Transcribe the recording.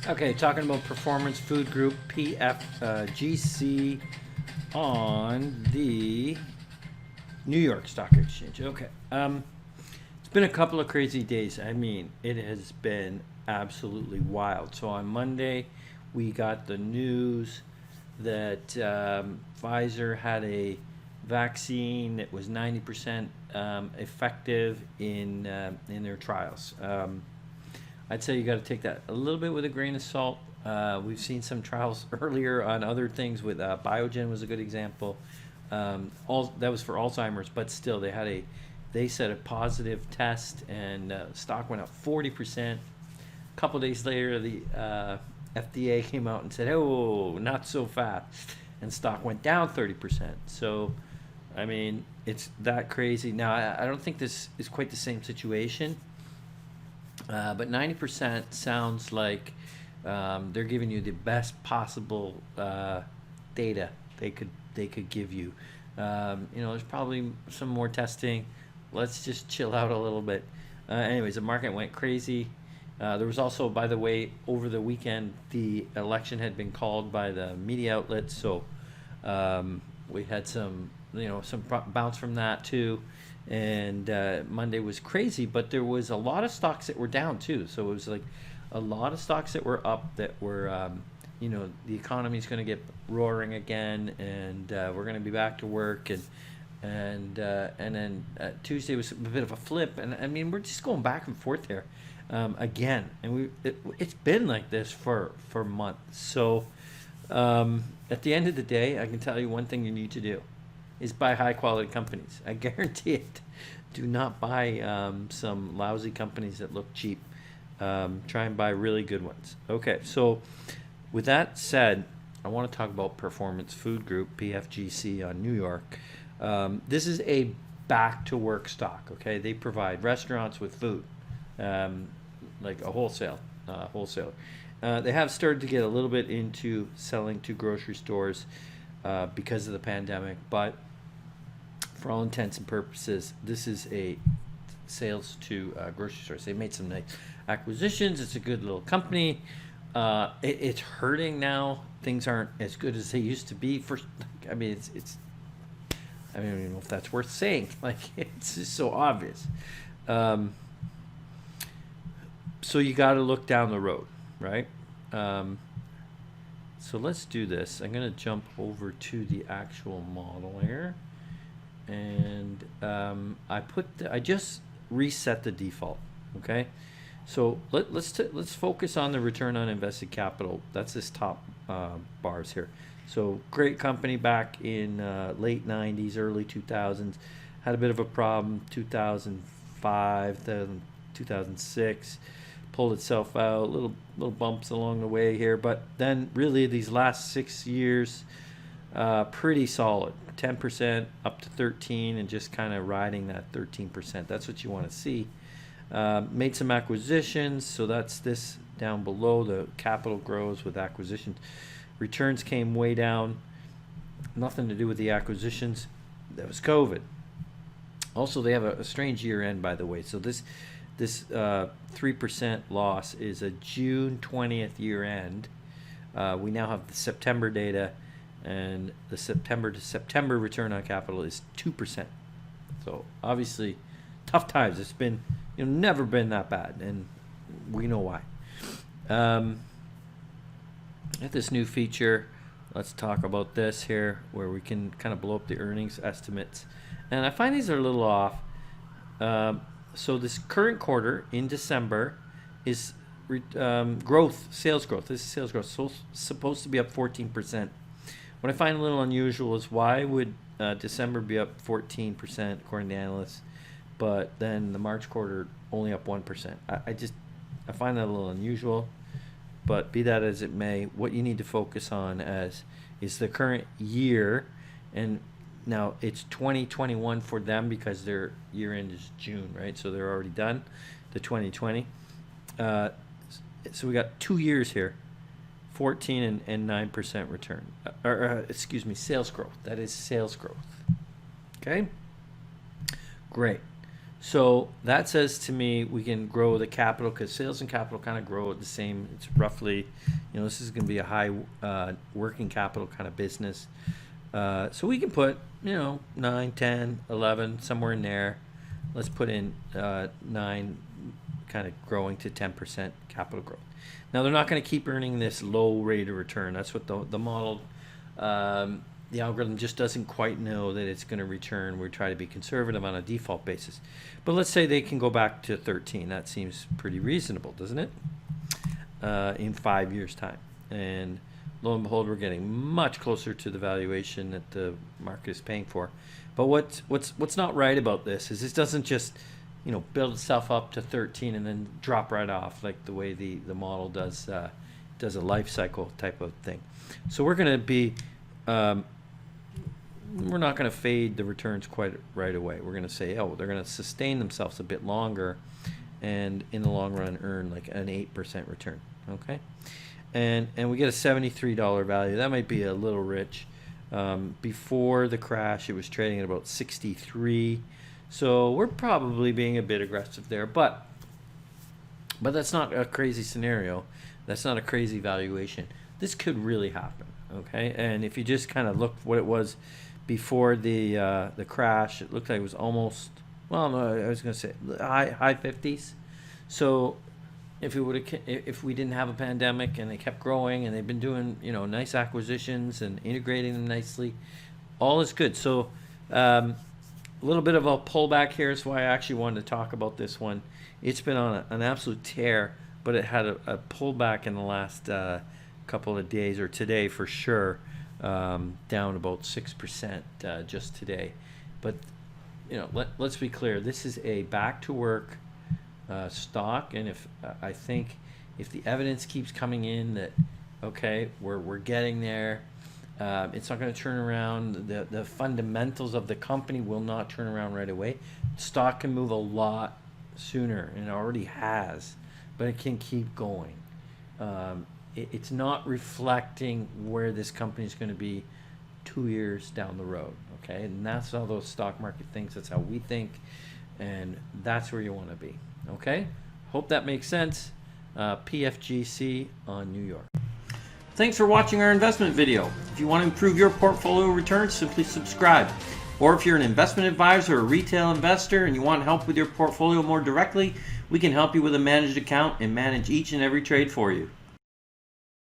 Okay, talking about Performance Food Group PFGC on the New York Stock Exchange. Okay, it's been a couple of crazy days. I mean, it has been absolutely wild. So on Monday, we got the news that Pfizer had a vaccine that was 90% effective in their trials. I'd say you got to take that a little bit with a grain of salt. We've seen some trials earlier on other things with Biogen was a good example. All that was for Alzheimer's, but still they said a positive test and stock went up 40%. A couple days later, the FDA came out and said, "Oh, not so fast," and stock went down 30%. So, I mean, it's that crazy. Now, I don't think this is quite the same situation. But 90% sounds like they're giving you the best possible data they could give you. There's probably some more testing. Let's just chill out a little bit. Anyways, the market went crazy. There was also, by the way, over the weekend, the election had been called by the media outlets, so we had some bounce from that too. And Monday was crazy, but there was a lot of stocks that were down too. So it was like a lot of stocks that were up that were, the economy's going to get roaring again, and we're going to be back to work. And then Tuesday was a bit of a flip. And I mean, we're just going back and forth there again. And it's been like this for months. So at the end of the day, I can tell you one thing you need to do is buy high quality companies. I guarantee it. Do not buy some lousy companies that look cheap. Try and buy really good ones. Okay, so with that said, I want to talk about Performance Food Group, PFGC on New York. This is a back to work stock, okay? They provide restaurants with food, like a wholesaler. They have started to get a little bit into selling to grocery stores because of the pandemic, but for all intents and purposes, this is a sales to grocery stores. They made some nice acquisitions. It's a good little company. It's hurting now. Things aren't as good as they used to be. I don't even know if that's worth saying. Like, it's just so obvious. So you got to look down the road, right? So let's do this. I'm going to jump over to the actual model here. And I just reset the default, okay? So let's focus on the return on invested capital. That's this top bars here. So great company back in late 90s, early 2000s. Had a bit of a problem 2005, 2006. Pulled itself out, little bumps along the way here. But then really these last 6 years, pretty solid. 10% up to 13 and just kind of riding that 13%. That's what you want to see. Made some acquisitions, so that's this down below. The capital grows with acquisitions. Returns came way down. Nothing to do with the acquisitions. That was COVID. Also, they have a strange year end, by the way. So this 3% loss is a June 20th year end. We now have the September data, and the September to September return on capital is 2%. So obviously, tough times. It's been, never been that bad, and we know why. At this new feature, let's talk about this here, where we can kind of blow up the earnings estimates. And I find these are a little off. So this current quarter in December is sales growth. This is sales growth. So supposed to be up 14%. What I find a little unusual is why would December be up 14% according to analysts, but then the March quarter only up 1%. I find that a little unusual, but be that as it may, what you need to focus on is the current year, and now it's 2021 for them because their year end is June, right? So they're already done, the 2020. So we got 2 years here. 14 and 9% return, sales growth. That is sales growth. Okay, great. So that says to me we can grow the capital, because sales and capital kind of grow at the same. It's roughly, this is going to be a high working capital kind of business. So we can put, 9, 10, 11, somewhere in there. Let's put in 9, kind of growing to 10% capital growth. Now they're not going to keep earning this low rate of return. That's what the model, the algorithm just doesn't quite know that it's going to return. We try to be conservative on a default basis. But let's say they can go back to 13. That seems pretty reasonable, doesn't it? In 5 years' time. And lo and behold, we're getting much closer to the valuation that the market is paying for. But what's not right about this is this doesn't just build itself up to 13 and then drop right off like the way the model does a life cycle type of thing. So we're going to be we're not going to fade the returns quite right away. We're going to say, they're going to sustain themselves a bit longer, and in the long run earn like an 8% return. Okay, and we get a $73 value. That might be a little rich. Before the crash, it was trading at about 63. So we're probably being a bit aggressive there, but that's not a crazy scenario. That's not a crazy valuation. This could really happen. Okay, and if you just kind of look what it was before the crash, it looked like it was almost, well, no, I was going to say high 50s. So if we didn't have a pandemic and they kept growing and they've been doing nice acquisitions and integrating them nicely, all is good. So a little bit of a pullback here is why I actually wanted to talk about this one. It's been on an absolute tear, but it had a pullback in the last couple of days, or today for sure, down about 6% just today. But let's be clear, this is a back to work stock, and I think if the evidence keeps coming in that we're getting there, it's not going to turn around. The fundamentals of the company will not turn around right away. Stock can move a lot sooner, and it already has, but it can keep going. It's not reflecting where this company is going to be 2 years down the road. Okay, and that's how those stock market thinks. That's how we think, and that's where you want to be. Okay, hope that makes sense. PFGC on New York. Thanks for watching our investment video. If you want to improve your portfolio returns, simply subscribe. Or if you're an investment advisor or retail investor and you want help with your portfolio more directly, we can help you with a managed account and manage each and every trade for you.